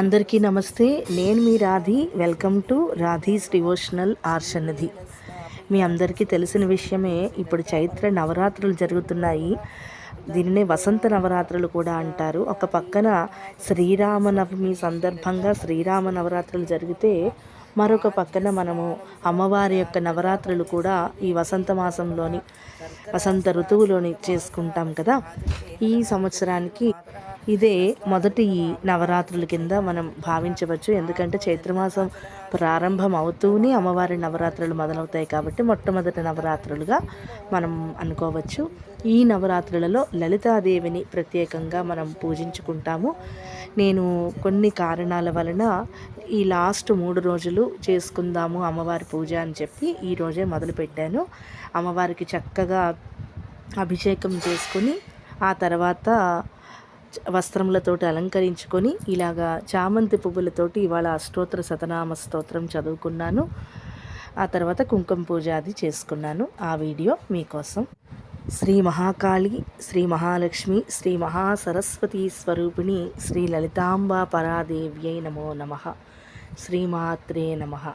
అందరికీ నమస్తే. నేను మీ Radhi. Welcome to Radhi's devotional ఆర్షన్నది. మీ అందరికీ తెలిసిన విషయమే, ఇప్పుడు చైత్ర నవరాత్రులు జరుగుతున్నాయి. దీనినే వసంత నవరాత్రులు కూడా అంటారు. ఒక పక్కన శ్రీరామనవమి సందర్భంగా శ్రీరామ నవరాత్రులు జరిగితే, మరొక పక్కన మనము అమ్మవారి యొక్క నవరాత్రులు కూడా ఈ వసంత మాసంలోని వసంత ఋతువులోని చేసుకుంటాం కదా. ఈ సంవత్సరానికి ఇదే మొదటి నవరాత్రుల కింద మనం భావించవచ్చు. ఎందుకంటే చైత్రమాసం ప్రారంభం అవుతూనే అమ్మవారి నవరాత్రులు మొదలవుతాయి కాబట్టి మొట్టమొదటి నవరాత్రులుగా మనం అనుకోవచ్చు. ఈ నవరాత్రులలో లలితాదేవిని ప్రత్యేకంగా మనం పూజించుకుంటాము. నేను కొన్ని కారణాల వలన ఈ లాస్ట్ 3 రోజులు చేసుకుందాము అమ్మవారి పూజ అని చెప్పి ఈరోజే మొదలుపెట్టాను. అమ్మవారికి చక్కగా అభిషేకం చేసుకొని ఆ తర్వాత వస్త్రములతోటి అలంకరించుకొని ఇలాగా చామంతి పువ్వులతోటి ఇవాళ అష్టోత్తర శతనామ స్తోత్రం చదువుకున్నాను. ఆ తర్వాత కుంకుమ పూజ అది చేసుకున్నాను. ఆ వీడియో మీకోసం. శ్రీ మహాకాళి, శ్రీ మహాలక్ష్మి, శ్రీ మహాసరస్వతీ స్వరూపిణి శ్రీ లలితాంబా పరాదేవ్యై నమో నమః. శ్రీమాత్రే నమః.